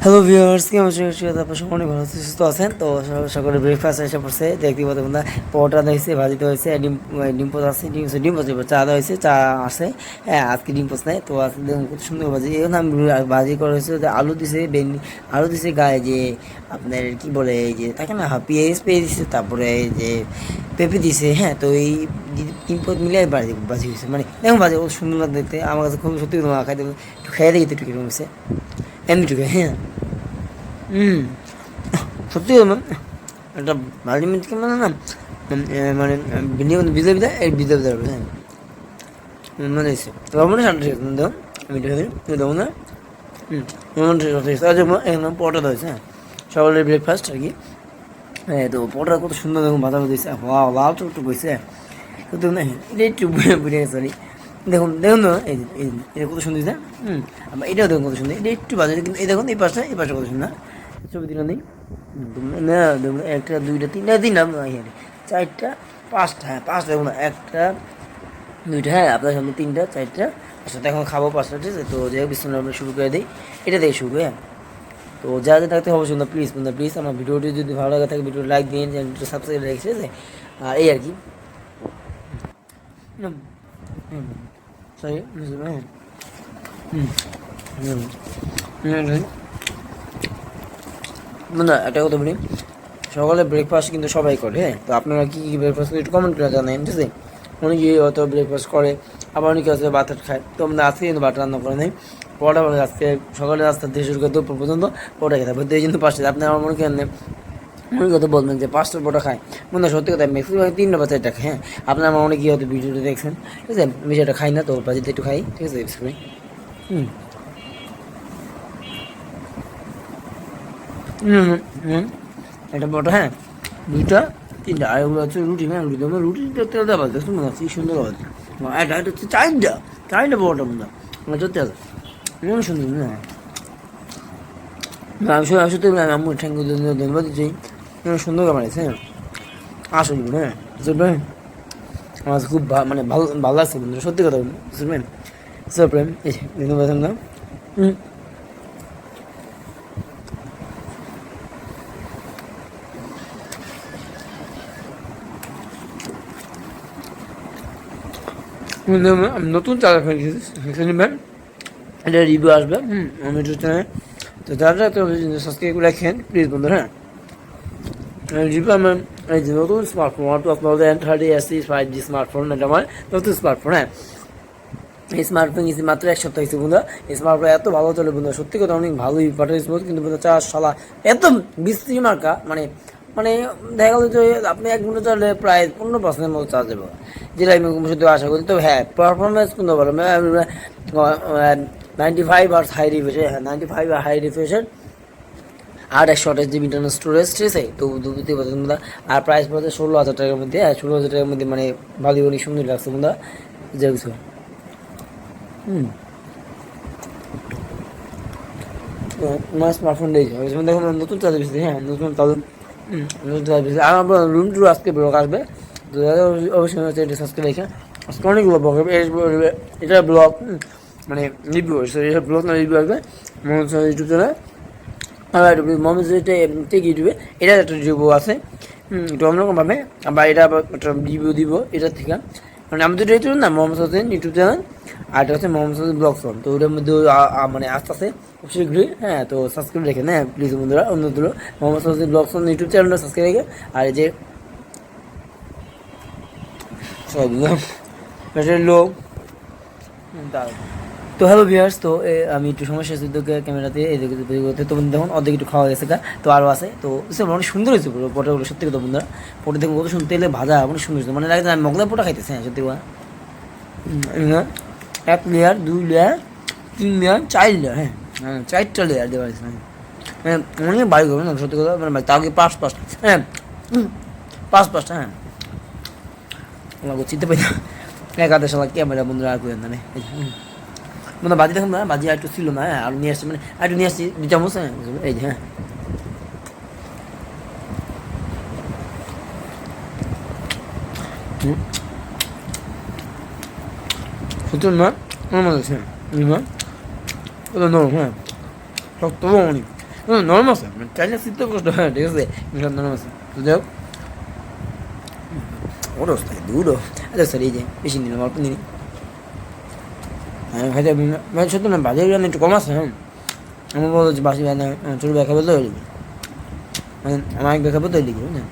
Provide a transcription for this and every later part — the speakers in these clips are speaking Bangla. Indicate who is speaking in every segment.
Speaker 1: হ্যালো ভিউয়ার্স, কেমন আছেন? আপনার সকলে ভালো আছেন, সুস্থ আছেন? তো সকালে ব্রেকফাস্ট এসে পড়ছে, দেখতে পাচ্ছেন না, পরোটা হয়েছে, ভাজিতে হয়েছে, ডিম পোচ আছে, ডিম পোচ চা দেওয়া হয়েছে, চা আছে। হ্যাঁ, আজকে ডিম পোচ নেই, তো আজকে দেখুন কত সুন্দর ভাজি। এখন আমি ভাজি করা হয়েছে, আলু দিছে, আলু দিছে গায়ে যে আপনার কি বলে, এই যে থাকে না, পেঁয়াজ দিছে, তারপরে এই যে পেঁপে দিছে। হ্যাঁ, তো এই ডিম পোচ মিলে ভাজি হয়েছে, মানে দেখুন ভাজি কত সুন্দর লাগে দেখতে। আমার কাছে খুব সত্যি খাইতে একটু খেয়ে দেখি একটু কিরকম হয়েছে, এমনিটুকু। হ্যাঁ, সত্যি একটা ভাজি মিটকে মানে না, মানে ভিজে ভিজে এই ভিজে ভিজে হবে। হ্যাঁ, মানে এসে লবণে ঠান্ডা ঠিক আছে দেখুন, আমি দেবো না। লবণ ঠিক আছে, একদম পরোটা দিয়েছে। হ্যাঁ, সকালের ব্রেকফাস্ট আর কি। হ্যাঁ, তো পরোটা কত সুন্দর দেখুন, ভাজা দিয়েছে, লাল টুকটুক হয়েছে। কিন্তু না, এটা একটু বুঝে গেছে সরি। দেখুন দেখুন না, এটা কত সুন্দর দিয়েছে। আবার এটাও দেখুন কত সুন্দর, এটা একটু বাজারে, কিন্তু এই দেখুন এই পাশটা কত সুন্দর। ছবি দিন নেই না, দেখুন একটা দুইটা তিনটা তিনটা চারটা পাঁচটা। হ্যাঁ, পাঁচটা দেখুন, একটা দুইটা, হ্যাঁ আপনার সামনে তিনটা চারটা পাঁচটা। এখন খাবো পাঁচটা, ঠিক আছে? তো যাই হোক, বিস্তারিত আমরা শুরু করে দিই, এটা থেকে শুরু। হ্যাঁ, তো যা যা থাকতে হবে শুনতে প্লিজ প্লিজ আমার ভিডিওটি যদি ভালো লাগে থাকে ভিডিও লাইক দিন, চ্যানেলটি সাবস্ক্রাইব রেখে, ঠিক আছে? আর এই আর কি, সরি। না, একটা কথা বলি, সকালে ব্রেকফাস্ট কিন্তু সবাই করে। হ্যাঁ, তো আপনারা কী কী ব্রেকফাস্ট করে একটু কমেন্ট করে জানেন, ঠিক আছে? অনেকে হয়তো ব্রেকফাস্ট করে, আবার অনেকে আছে বাটার খায়। তো আমরা আজকে কিন্তু বাটার রান্না করে নেই, পরোটা বলে আজকে সকালে রাস্তা থেকে শুরু করে দুপুর পর্যন্ত পরোটা খেতে হবে। তো এই জন্য পাঁচটা, আপনি আমার মনে করেন অনেক কথা বলবেন যে পাঁচটা পরোটা খায়, মনে সত্যি কথা ম্যাক্সিমাম তিনটা বা চারটা খায়। হ্যাঁ, আপনার আমার অনেক হয়তো ভিডিওটা দেখছেন, ঠিক আছে? আমি সেটা খাই না, তো বাজিতে একটু খাই, ঠিক আছে? হুম হুম হুম একটা পরোটা, হ্যাঁ দুইটা তিনটা, আর ওগুলো হচ্ছে রুটি। হ্যাঁ, রুটি আমার রুটিটা তেলটা বাজতে মনে হচ্ছে কি সুন্দর বাজে। একটা একটা হচ্ছে চারটা পরোটা মনে হয় আমার সত্যি আছে, মনে সুন্দর। হ্যাঁ, আমি সত্যি আমি আম্মু ঠ্যাঙ্গ ধন্যবাদ দিচ্ছি, সুন্দর বানিয়েছে। হ্যাঁ, আসলে হ্যাঁ বুঝলেন, আমার খুব মানে ভালো ভালো লাগছে বন্ধুরা, সত্যি কথা বুঝলেন। প্রেম এই ধন্যবাদ না। হুম আমি নতুন চালা ফেলেছি ম্যাম, এটা রিভিউ আসবে। আমি চ্যানেলে, তো যারা তো সাবস্ক্রাইব করে রাখেন প্লিজ বন্ধুরা। হ্যাঁ, রিভিউ আমার এই যে নতুন smartphone, one plus Nord N30 SE 5G smartphone, এটা আমার নতুন স্মার্টফোন। হ্যাঁ, এই স্মার্টফোন ইসে মাত্র এক সপ্তাহ হয়েছে বন্ধুরা। এই স্মার্টফোন এত ভালো চলে বন্ধুরা, সত্যি কথা অনেক ভালোই বাটার স্মুথ, কিন্তু বন্ধুরা চার্জ শালা এত বিশ্রী মার্কা, মানে মানে দেখা গেলো যে আপনি 1 ঘন্টা চলে প্রায় 15% মতো চার্জ দেবো, যেটা আমি শুধু আশা করি। তো হ্যাঁ, পারফরমেন্স কিন্তু ভালো, 95 আর হাই রিফ্রেশ। হ্যাঁ, 95 আর হাই রিফ্রেশের, আর 128 GB ইন্টারনাল স্টোরেজ, ঠিক আছে? তো বুঝতে পারছেন বন্ধুরা। আর প্রাইস পড়ছে 16,000 টাকার মধ্যে। হ্যাঁ, 16,000 টাকার মধ্যে, মানে ভালোই অনেক সুন্দর লাগছে বন্ধুরা, যে কিছু। আমার স্মার্টফোন দিয়েছে দেখুন, নতুন চার্জ দিয়েছে। হ্যাঁ, নতুন চার্জ, নতুন চার্জ দিয়েছে। আর আমার রুম টু আজকে ব্লগ আসবে, তো অবশ্যই হচ্ছে এটা সাবস্ক্রাইব রেখে। আজকে অনেকগুলো ব্লগ হবে, এটা ব্লগ মানে রিভিউ, এটা ব্লগ না রিভিউ আসবে মোহাম্মদ ইউটিউব চ্যানেল। আর মোহাম্মদ টেক ইউটিউবে এটা একটা রিভিউ আছে, একটু অন্যরকমভাবে। আবার এটা আবার একটা রিভিউ দিব এটার থেকে, মানে আমি দুটো ইউটিউব না, মোহাম্মদ হোসেন ইউটিউব চ্যানেল, আর এটা হচ্ছে মোহাম্মদ হোসেন ব্লগ ফর্ম। তো ওটার মধ্যে মানে আস্তে আস্তে খুব শীঘ্রই। হ্যাঁ, তো সাবস্ক্রাইব রেখে, হ্যাঁ প্লিজ বন্ধুরা, অন্যগুলো Mohammad Hossain blog form YouTube চ্যানেলটা সাবস্ক্রাইব রেখে। আর এই যে সব লোক, তো হ্যালো ভিউয়ার্স, তো আমি একটু সমস্যা হচ্ছে ক্যামেরাতে এদিকে করতে, তো দেখুন অর্ধেক একটু খাওয়া গেছে, তো আরও আছে। তো অনেক সুন্দর হয়েছে পুরো পটাগুলো, সত্যি কথা বন্ধুরা। পটে দেখুন কত সুন্দর, তেলে ভাজা অনেক সুন্দর হয়েছে, মানে লাগে আমি মগলাই পোটা খাইতেছি। হ্যাঁ, সত্যি কথা, 1 লেয়ার 2 লেয়ার 3 লেয়ার 4 লেয়ার। হ্যাঁ, 4টা লেয়ার দেওয়া হয়েছে। হ্যাঁ, অনেক বাড়ি করবেন না, সত্যি কথা, মানে তাও কি পাঁচটা। হ্যাঁ, 5-5টা। হ্যাঁ, আমাকে চিনতে পারি না, এক হাতে সালা ক্যামেরা বন্ধুরা, আর করেন না মানে বাজি দেখুন না, বাজি আর একটু ছিল না। হ্যাঁ, আর নিয়ে আসছি, মানে আর একটু নিয়ে আসছি 2 চামচ। হ্যাঁ, এই যে হ্যাঁ, সত্যি না, আমার মনে হচ্ছে না, ওটা নরম। হ্যাঁ, শক্ত অনেক, নরম আছে, চাইলে সিদ্ধ কষ্ট হয়, ঠিক আছে, নরম আছে। তো যাই হোক, ওরস থাকে দুটো। আচ্ছা স্যার, এই যে বেশি নিলাম, অল্প নিই। হ্যাঁ খাইতে মানে সত্যি না, বাজারে রান্না একটু কম আছে। হ্যাঁ আমার বলো যে বাসি রান্না ছোটো ব্যাখ্যা বলতে হয়ে লিখি, মানে আমার এক ব্যাখ্যা বলতে হয়ে লিখি, বুঝলেন।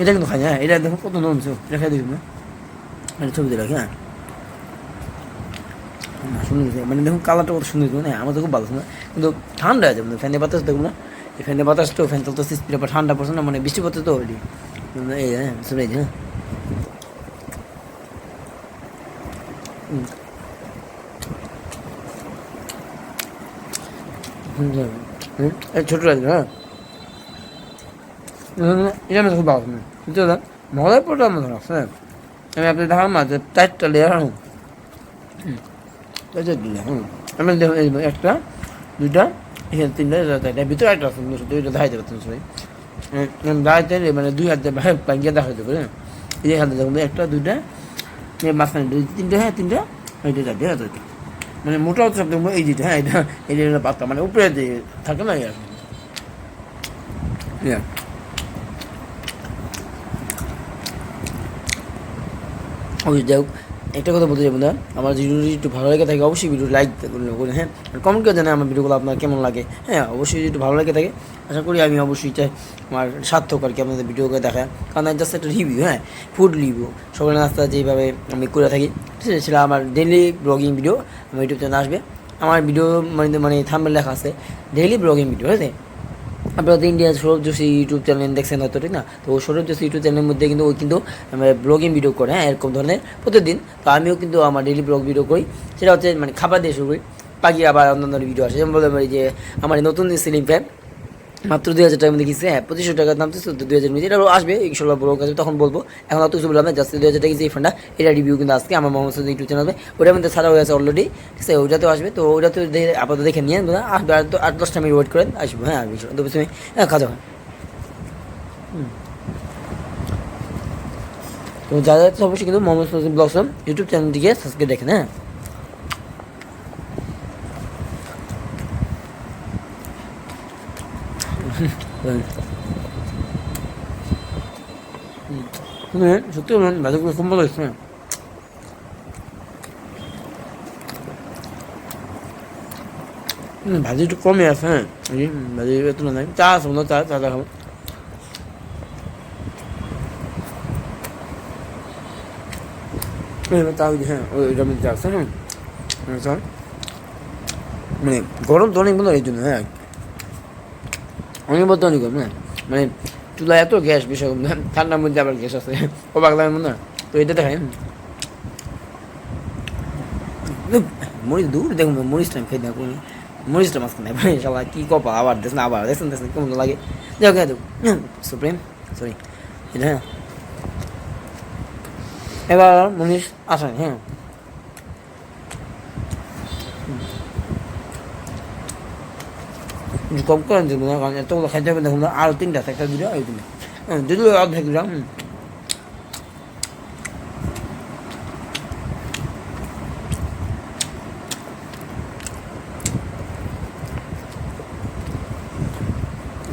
Speaker 1: এটা কিন্তু খাই, হ্যাঁ এটা দেখো কত নরম ছিল, এটা খাই দেখুন না, এটা ছবিতে রাখি। হ্যাঁ সুন্দর, মানে দেখুন কালারটা কত সুন্দর, মানে আমার তো খুব ভালো ছিল, কিন্তু ঠান্ডা আছে, মানে ফ্যানের বাতাস দেখুন না, এই ফ্যানের বাতাস তো ফ্যান চলতে স্পিড আবার ঠান্ডা পড়ছে না, মানে বৃষ্টি পড়তে তো ওইটি এই। হ্যাঁ শুনে হ্যাঁ ছোটো লাগবে। হ্যাঁ এটা আমি খুব ভালো শুনে, কিন্তু মজার পড়ে আমার ধরা আছে। আমি আপনি দেখালাম না যে 4টা লেয়ার। আমি দেখুন একটা, দুইটা, এখানে 3টা, 4টা, ভিতরে একটা আছে, দুইটা দেখাইতে পারতেন সবাই দাঁড়াইতে, মানে 2 হাত দিয়ে দেখাইতে পারে। এই এখানে দেখুন 1টা 2টা, মাঝখানে 2 3টা, হ্যাঁ 3টা, এইটা 4টা, হ্যাঁ 4টা, মানে মোটা হচ্ছে একদম এই যেটা, হ্যাঁ এটা পাতলা, মানে উপরে যে থাকে না আর কি। ওই যাই হোক, একটা কথা বলতে যাবো না, আমার ভিডিওটি একটু ভালো লাগে থাকে অবশ্যই ভিডিও লাইক করে, হ্যাঁ কমেন্ট করে জানাই আমার ভিডিওগুলো আপনার কেমন লাগে। হ্যাঁ অবশ্যই যদি একটু ভালো লাগে থাকে, আশা করি আমি অবশ্যই চাই আমার সার্থক আর কি আপনাদের ভিডিওকে দেখায়, কারণ জাস্ট একটা রিভিউ, হ্যাঁ ফুড রিভিউ, সকালে নাস্তা যেভাবে আমি করে থাকি সেটা আমার ডেইলি ব্লগিং ভিডিও আমার ইউটিউব চ্যানেলে আসবে। আমার ভিডিও মানে থাম্বনেলে লেখা আছে ডেইলি ব্লগিং ভিডিও, ঠিক আছে। আপনারা তো India Sourav Joshi YouTube channel দেখছেন হয়তো, ঠিক না? তো সৌরভ যোশী ইউটিউব চ্যানেলের মধ্যে কিন্তু ওই কিন্তু ব্লগিং ভিডিও করে, হ্যাঁ এরকম ধরনের প্রতিদিন। তো আমিও কিন্তু আমার ডেইলি ব্লগ ভিডিও করি, সেটা হচ্ছে মানে খাবার দিয়ে শুরু করি, বাকি আবার অন্যান্য ভিডিও আসে, যেমন বলতে পারি যে আমার নতুন সিলিং ফ্যান মাত্র 2,000 টাকার মধ্যে কিনছে, হ্যাঁ 2500 টাকার দাম তো 2,000 মধ্যে, এটা আসবে ইনশাল্লাহ ব্লগ আছে তখন বলবো, এখন অত কিছু বললাম না, জাস্ট 2,000 টাকা এই ফ্যানটা, এটা রিভিউ কিন্তু আজকে আমার মোহাম্মদ সৌদি ইউটিউব চ্যানেল হবে, ওটার মধ্যে ছাড়া হয়ে আছে অলরেডি, ঠিক আছে, ওইটাতেও আসবে। তো ওইটাতে আপাতত দেখে নিয়ে আসবে, আর তো 8-10টা মিনিট ওয়েট করেন, আসবো, হ্যাঁ আসবে তো তুমি খাওয়া যাবে। তো যারা যাচ্ছে অবশ্যই কিন্তু মোহাম্মদ সৌদি ব্লগস ইউটিউব চ্যানেলটিকে সাবস্ক্রাইব দেখেন। হ্যাঁ সত্যি বাজারগুলো খুব ভালো হয়েছে। ভাজি একটু কমই আছে, হ্যাঁ ভাজি এত নাই, চা আছে মনে হয়, চা খাবো। চা হ্যাঁ ওইটা চা আছে, হ্যাঁ স্যার মানে গরম তো অনেক বন্ধু এই জন্য, হ্যাঁ অনেক বলতে অনেক গরম, হ্যাঁ মানে চুলায় এত গ্যাস বিষয়, ঠান্ডার মধ্যে আবার গ্যাস আছে, ও বাগলামের মনে হয়। তো এটা দেখায় মরিচ দূর দেখুন, মরিচটা আমি খেয়ে দেখুন, মরিচটা মাঝখানে ভাই সবাই কী কপা, আবার দেখছেন আবার দেখছেন কেমন লাগে, যাও খেয়ে দেবো সুপ্রিম, সরি এটা। হ্যাঁ এবার মনীষ আসেন, হ্যাঁ কম করে দেবো না, কারণ এতগুলো খাইতে হবে, দেখুন আরও 3টা আছে, একটা 2টা এই 3টা, হ্যাঁ দিল অর্ধেক দিলাম।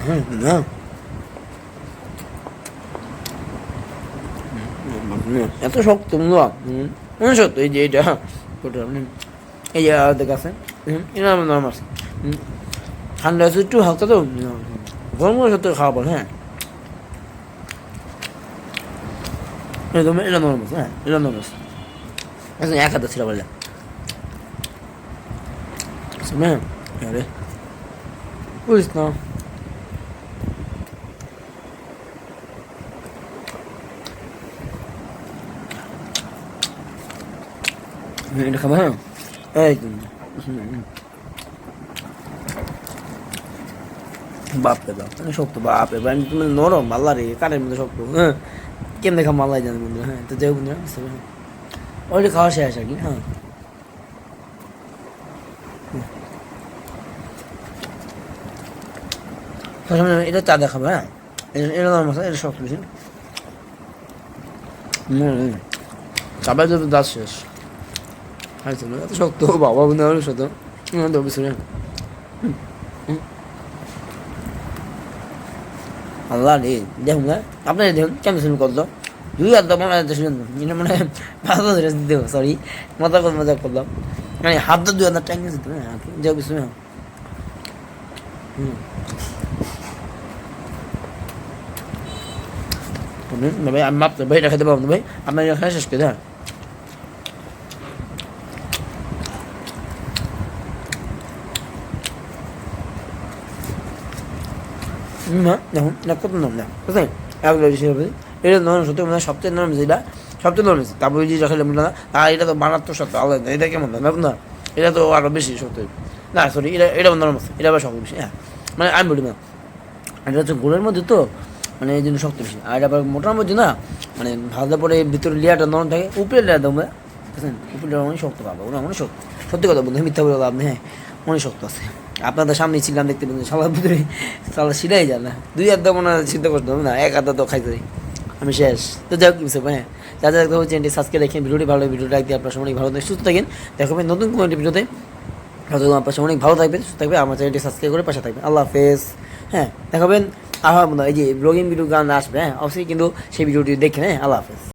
Speaker 1: হ্যাঁ না এত শক্ত বন্ধুরা, সত্য এই যে এটা ওটা এই যে অর্ধেক আছে, এটা আমার নরম আছে, ঠান্ডা আছে একটু হালকা, তো গরম করে সত্য খাওয়া পড়ে। হ্যাঁ এটা নরম আছে, হ্যাঁ এটা নরম আছে, এখন 1 হাতে ছিল বললে, হ্যাঁ আরে বুঝিস না এটা খাবো, হ্যাঁ এই বাপরে বাপ মানে শক্ত, বাপরে বাপ তুমি নরম আল্লাহ রে, কাঠের মধ্যে শক্ত, হ্যাঁ কেমন দেখা মাল্লাই জানে বন্ধুরা। হ্যাঁ তো যাই বন্ধুরা, অলরেডি খাওয়া শেষ আর কি। হ্যাঁ এটা চা দেখাবো, হ্যাঁ এটা নরম আছে, এটা শক্ত বেশি, চাবাই তো দাঁত শেষ। আচ্ছা এত শক্ত বাবা বন্ধু আমার শক্ত তো কিছু না আল্লাহ রে দেখুন না আপনারা দেখুন কেমন শুরু করলো দুই হাত মনে হয় শুনুন এটা মনে হয় পাঁচ বছর দিতে সরি মজা করলাম মানে হাত দুই হাত টাইম দিতে না যাও কিছু না ভাই আমি ভাবতে ভাই এটা খেতে পারবো না ভাই আপনার খাওয়া শেষ করে হ্যাঁ না দেখুন না কত নাম না বুঝলেন এক বেশি হবে এটা নরম সত্যি মানে সবচেয়ে নরম যেটা সবচেয়ে নরম তারপরে যে যখন না আর এটা তো বানাত্তর সত্য আলাদা এটা কেমন না না এটা তো আরও বেশি সত্যি না সরি এটা নরম আছে এটা আবার শক্ত বেশি হ্যাঁ মানে আমি বলি না এটা হচ্ছে গোলের মধ্যে তো মানে এই জন্য শক্ত বেশি আর আবার মোটার মধ্যে না মানে ভাজার পরে ভিতরে লেয়ারটা নরম থাকে উপরে লেয়ার দেবো বুঝলেন উপরে অনেক শক্ত পাবো ওরা অনেক শক্ত সত্যি কথা বলতে মিথ্যা বলে লাভ নেই হ্যাঁ অনেক শক্ত আছে আপনাদের সামনে ছিলাম দেখতে পেলেন সালার ভিতরে সালা সিলাই যায় না দুই হাত মনে হয় চিন্তা করতে হবে না এক হাত তো খাইতে আমি শেষ তো যাই হোক কিছু হ্যাঁ যা যা দেখতে হচ্ছে সাবস্ক্রাইব রাখেন ভিডিওটি ভালো ভিডিওটা একদিন আপনার অনেক ভালো সুস্থ থাকেন দেখবেন নতুন কোনো একটি ভিডিওতে হয়তো আপনার অনেক ভালো থাকবেন সুস্থ থাকবে আমার চ্যানেলটি সাবস্ক্রাইব করে পাশে থাকবেন আল্লাহ হাফেজ হ্যাঁ দেখাবেন আহা এই যে ব্লগিং ভিডিও গান আসবে হ্যাঁ অবশ্যই কিন্তু সেই ভিডিওটি দেখেন হ্যাঁ আল্লাহ হাফেজ